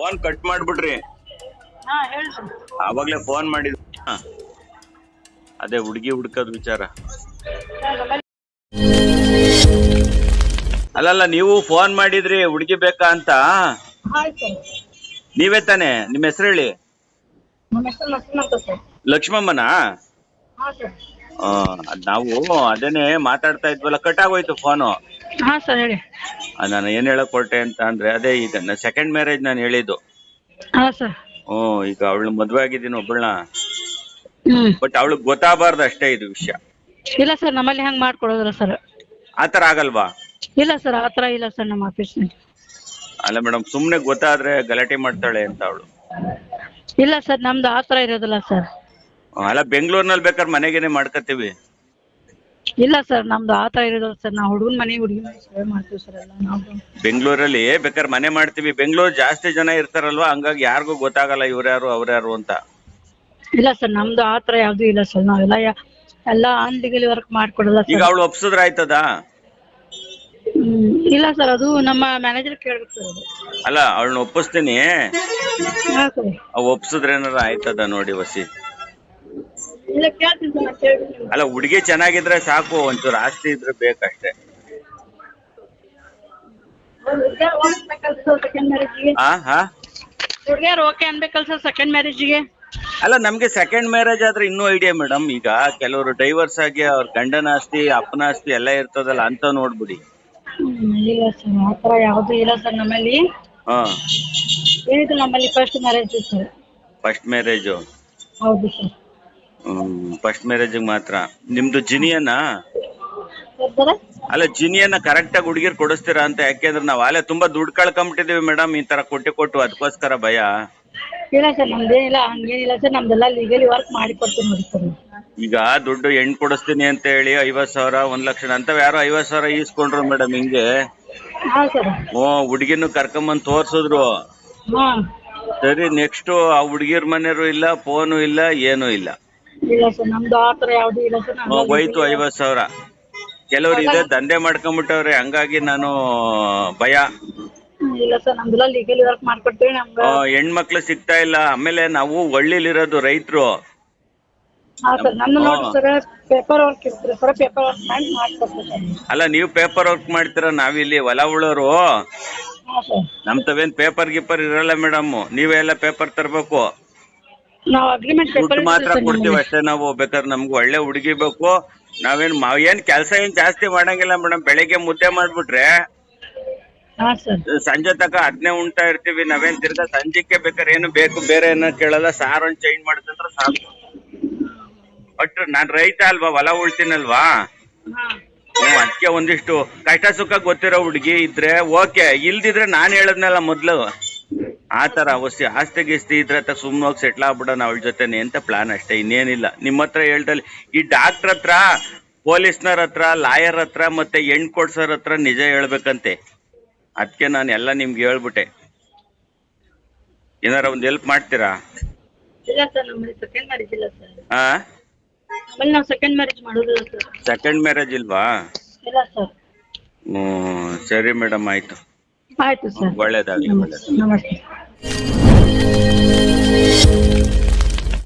Phone cut ಮಾಡ್ಬಿಡ್ರಿ. ಹಾ ಹೇಳಿ sir. ಆವಾಗ್ಲೇ ಫೋನ್ ಮಾಡಿದ್ ಅದೇ ಹುಡುಗಿ ಹುಡ್ಕದ್ ವಿಚಾರ. ಅಲ್ಲಲ್ಲ ನೀವು ಫೋನ್ ಮಾಡಿದ್ರಿ ಹುಡುಗಿ ಬೇಕಾ ಅಂತ. ಆಯ್ತು ಸರ್. ನೀವೇ ತಾನೆ? ನಿಮ್ಮ ಹೆಸರು ಹೇಳಿ. ನಮ್ಮ ಹೆಸರು ಲಕ್ಷ್ಮಣ ಅಂತ ಸರ್. ಲಕ್ಷ್ಮಮ್ಮನಾ? ಹಾ ಸರ್. ನಾವು ಅದೇನೆ ಮಾತಾಡ್ತಾ ಇದ್ವಲ್ಲ, ಕಟ್ ಆಗೋಯ್ತು ಫೋನು. ಹಾ ಸರ್ ಹೇಳಿ. ನಾನು ಏನ್ ಹೇಳಕ್ ಹೊರಟೆ ಅಂತ ಅಂದ್ರೆ, ಅದೇ ಈಗ ಸೆಕೆಂಡ್ ಮ್ಯಾರೇಜ್ ನಾನು ಹೇಳಿದ್ದು. ಹಾ ಸರ್. ಈಗ ಅವಳು ಮದ್ವೆ ಆಗಿದ್ದೀನಿ ಒಬ್ಬಳನ್ನ. ಹ್ಮ್. ಬಟ್ ಅವಳಿಗೆ ಗೊತ್ತಾಗಬಾರ್ದು ಅಷ್ಟೇ ಇದು ವಿಷಯ. ಇಲ್ಲ ಸರ್, ನಮ್ಮಲ್ಲಿ ಹಂಗ್ ಮಾಡ್ಕೊಡೋದಿಲ್ಲ ಸರ್. ಆತರ ಆಗಲ್ವಾ? ಇಲ್ಲ ಸರ್, ಆತರ ಇಲ್ಲ ಸರ್ ನಮ್ಮ ಆಫೀಸ್ನಲ್ಲಿ. ಅಲ್ಲ ಮೇಡಮ್, ಸುಮ್ನೆ ಗೊತ್ತಾದ್ರೆ ಗಲಾಟೆ ಮಾಡ್ತಾಳೆ ಅಂತ ಅವಳು. ಇಲ್ಲ ಸರ್, ನಮ್ದು ಆತರ ಇರೋದಿಲ್ಲ ಸರ್. ಅಲ್ಲ ಬೆಂಗಳೂರಿನಲ್ಲಿ ಬೇಕಾದ್ರೆ ಮನೆಗೇನೆ ಮಾಡ್ಕತ್ತೀವಿ. ಇಲ್ಲ ಸರ್, ನಮ್ದು ಆತರ ಇರೋದಿಲ್ಲ ಸರ್. ನಾವು ಹುಡುಗನ ಮನೆ ಸೇವೆ ಮಾಡ್ತೀವಿ ಸರ್ ಎಲ್ಲ ನಾವು. ಬೆಂಗಳೂರಲ್ಲಿ ಬೇಕಾದ್ರೆ ಮನೆ ಮಾಡ್ತೀವಿ. ಬೆಂಗಳೂರು ಜಾಸ್ತಿ ಜನ ಇರ್ತಾರಲ್ವಾ, ಹಂಗಾಗಿ ಯಾರಿಗೂ ಗೊತ್ತಾಗಲ್ಲ ಇವ್ರ್ಯಾರು ಅವ್ರ್ಯಾರು ಅಂತ. ಇಲ್ಲ ಸರ್, ನಮ್ದು ಆತರ ಯಾವ್ದು ಇಲ್ಲ ಸರ್. ನಾವೆಲ್ಲ ಎಲ್ಲ ಆನ್ಲಿಗಲಿ ವರ್ಕ್ ಮಾಡ್ಕೊಡಲ್ಲ ಈಗ ಸರ್. ಅವಳು ಒಪ್ಸಿದ್ರೆ ಆಯ್ತದ? ಇಲ್ಲ ಸರ್, ಅದು ನಮ್ಮ ಮ್ಯಾನೇಜರ್ ಕೇಳ್ಬೇಕು ಸರ್ ಅದು. ಅಲ್ಲ ಅವಳನ್ನ ಒಪ್ಪಿಸ್ತೀನಿ. ಹಾ ಸರ್. ಒಪ್ಸಿದ್ರೆ ಏನಾರ ಆಯ್ತದ ನೋಡಿ ವಸಿ. ಇಲ್ಲ ಕೇಳ್ತೀನಿ ಸರ್, ನಾನು ಕೇಳ್ತೀನಿ. ಅಲ್ಲ ಹುಡುಗಿ ಚೆನ್ನಾಗಿದ್ರೆ ಸಾಕು, ಒಂಚೂರು ಆಸ್ತಿ ಇದ್ರೆ ಬೇಕಷ್ಟೇ. ಹುಡುಗಿಯರು ಓಕೆ ಅನ್ಬೇಕಲ್ಲ ಸರ್ ಸೆಕೆಂಡ್ ಮ್ಯಾರೇಜ್ಗೆ? ಅಲ್ಲ ನಮ್ಗೆ ಸೆಕೆಂಡ್ ಮ್ಯಾರೇಜ್ ಆದ್ರೆ ಇನ್ನೂ ಐಡಿಯಾ ಮೇಡಮ್. ಈಗ ಕೆಲವರು ಡೈವರ್ಸ್ ಆಗಿ ಅವ್ರ ಗಂಡನ ಆಸ್ತಿ ಅಪ್ಪನ ಆಸ್ತಿ ಎಲ್ಲ ಇರ್ತದಲ್ಲ ಅಂತ ನೋಡ್ಬಿಡಿ. ಇಲ್ಲ ಸರ್, ಆತರ ಯಾವ್ದು ಇಲ್ಲ ಸರ್ ನಮ್ಮಲ್ಲಿ. ಏನಿದ್ರು ನಮ್ಮಲ್ಲಿ first marriage sir. First marriage? ಹೌದು ಸರ್. ಫಸ್ಟ್ ಮ್ಯಾರೇಜ್ ಮಾತ್ರ. ನಿಮ್ದು ಜಿನಿಯನ್ನ? ಅಲ್ಲ ಜಿನಿಯನ್ನ ಕರೆಕ್ಟ್ ಆಗಿ ಹುಡುಗಿರ್ ಕೊಡಿಸ್ತೀರಾ ಅಂತ. ಯಾಕೆಂದ್ರೆ ನಾವ್ ಅಲ್ಲೇ ತುಂಬಾ ದುಡ್ಡು ಕಳ್ಕೊಂಬಿಟ್ಟಿದೀವಿ ಮೇಡಮ್, ಈ ತರ ಕೊಟ್ಟು ಅದಕ್ಕೋಸ್ಕರ ಭಯ. ಇಲ್ಲ ಸರ್, ನಮ್ದೇನಿಲ್ಲ ಹಂಗೇನಿಲ್ಲ ಸರ್. ನಮ್ದೆಲ್ಲ ಲೀಗಲಿ ವರ್ಕ್ ಮಾಡಿ ಕೊಡ್ತೀವಿ ನೋಡಿ ಸರ್. ಈಗ ದುಡ್ಡು ಹೆಣ್ಣು ಕೊಡಿಸ್ತೀನಿ ಅಂತ ಹೇಳಿ 50,000 1 ಲಕ್ಷ ಅಂತವ್ ಯಾರೋ 50,000 ಈಸ್ಕೊಂಡ್ರು ಮೇಡಮ್ ಹಿಂಗೆ. ಹಾ ಸರ್. ಹುಡುಗಿನ ಕರ್ಕೊಂಬಂದ್ ತೋರ್ಸಿದ್ರು. ಹಾ. ಸರಿ, ನೆಕ್ಸ್ಟ್ ಆ ಹುಡುಗಿರ್ ಮನೆಯವರು ಇಲ್ಲ, ಫೋನು ಇಲ್ಲ, ಏನು ಇಲ್ಲ. ಇಲ್ಲ ಸರ್, ನಮ್ದು ಆತರ ಯಾವ್ದು ಇಲ್ಲ ಸರ್. ಹೋಯ್ತು 50,000. ಕೆಲವ್ರು ಇದೆ ದಂಧೆ ಮಾಡ್ಕೊಂಡ್ಬಿಟ್ಟವ್ರೆ, ಹಂಗಾಗಿ ನಾನು ಭಯ. ಇಲ್ಲ ಸರ್, ನಮ್ದೆಲ್ಲ ಲೀಗಲಿ ವರ್ಕ್ ಮಾಡ್ಕೊಡ್ತೀವಿ. ನಮ್ಗೆ ಹೆಣ್ಮಕ್ಳು ಸಿಗ್ತಾ ಇಲ್ಲ. ಆಮೇಲೆ ನಾವು ಹಳ್ಳಿಲಿರೋದು ರೈತರು. ಹಾ ಸರ್, ನಮ್ದು ನೋಡಿ ಸರ್ ಪೇಪರ್ ವರ್ಕ್ ಇರ್ತೀರಿ ಸರ್, ಪೇಪರ್ ವರ್ಕ್ ಮಾಡಿ ಮಾಡ್ಕೊಡ್ತೀವಿ. ಅಲ್ಲ ನೀವು ಪೇಪರ್ ವರ್ಕ್ ಮಾಡ್ತೀರಾ, ನಾವಿಲ್ಲಿ ಹೊಲ ಉಳೋರು. ಹಾ ಸರ್. ನಮ್ ತವೇನ್ ಪೇಪರ್ ಗೀಪರ್ ಇರಲ್ಲ ಮೇಡಮ್. ನೀವೇ ಎಲ್ಲ ಪೇಪರ್ ತರ್ಬೇಕು. ನಾವು ಅಗ್ರಿಮೆಂಟ್ ದುಡ್ಡು ಮಾತ್ರ ಕೊಡ್ತೀವಿ ಅಷ್ಟೇ ನಾವು. ಬೇಕಾದ್ರೆ ನಮ್ಗೆ ಒಳ್ಳೆ ಹುಡುಗಿ ಬೇಕು. ಏನ್ ಕೆಲಸ ಏನ್ ಜಾಸ್ತಿ ಮಾಡಂಗಿಲ್ಲ ಮೇಡಮ್. ಬೆಳಿಗ್ಗೆ ಮುದ್ದೆ ಮಾಡ್ಬಿಟ್ರೆ ಸಂಜೆ ತಕ ಅದನ್ನೇ ಉಣ್ತಾ ಇರ್ತೀವಿ. ನಾವೇನ್ ತಿರ್ಗಾ ಸಂಜೆಕ್ಕೆ ಬೇಕಾದ್ರೆ ಏನು ಬೇಕು ಬೇರೆ ಏನೋ ಕೇಳಲ್ಲ. ಸಾರ್ ಒಂದ್ ಚೇಂಜ್ ಮಾಡ್ತಂದ್ರೆ ಸಾಕು. ಬಟ್ ನಾನ್ ರೈತ ಅಲ್ವಾ, ಹೊಲ ಉಳ್ತೀನಲ್ವಾ. ಅದಕ್ಕೆ ಒಂದಿಷ್ಟು ಕಷ್ಟ ಸುಖ ಗೊತ್ತಿರೋ ಹುಡುಗಿ ಇದ್ರೆ ಓಕೆ. ಇಲ್ದಿದ್ರೆ ನಾನ್ ಹೇಳದ್ನಲ್ಲ ಮೊದ್ಲು, ಆತರ ಅವಶ್ಯ ಆಸ್ತಿ ಗೀಸ್ತಿ ಇದ್ರೆ ಸುಮ್ನೆ ಹೋಗಿ ಸೆಟ್ಲ್ ಆಗ್ಬಿಡೋಣ ಅವಳ ಜೊತೆನೆ ಅಂತ ಪ್ಲಾನ್ ಅಷ್ಟೇ, ಇನ್ನೇನಿಲ್ಲ. ನಿಮ್ಮ ಹತ್ರ ಹೇಳ್ದಲ್ಲಿ ಈ ಡಾಕ್ಟರ್ ಹತ್ರ, ಪೊಲೀಸ್ನರ್ ಹತ್ರ, ಲಾಯರ್ ಹತ್ರ ಮತ್ತೆ ಹೆಣ್ ಕೊಡ್ಸೋರ್ ಹತ್ರ ನಿಜ ಹೇಳ್ಬೇಕಂತೆ. ಅದಕ್ಕೆ ನಾನು ಎಲ್ಲ ನಿಮ್ಗೆ ಹೇಳ್ಬಿಟ್ಟೆ. ಏನಾರ ಒಂದ್ ಹೆಲ್ಪ್ ಮಾಡ್ತೀರಾ? ಇಲ್ಲ ಸರ್, ನಮ್ಮಲ್ಲಿ ಸೆಕೆಂಡ್ ಮ್ಯಾರೇಜ್ ಇಲ್ಲ ಸರ್. ನಮ್ಮಲ್ಲಿ ನಾವು ಸೆಕೆಂಡ್ ಮ್ಯಾರೇಜ್ ಮಾಡೋದಿಲ್ಲ ಸರ್. ಸೆಕೆಂಡ್ ಮ್ಯಾರೇಜ್ ಇಲ್ವಾ? ಇಲ್ಲ ಸರ್. ಸರಿ ಮೇಡಮ್, ಆಯ್ತು. ಆಯ್ತು ಸರ್, ಒಳ್ಳೇದಾಗ್ಲಿ. ನಮಸ್ತೆ.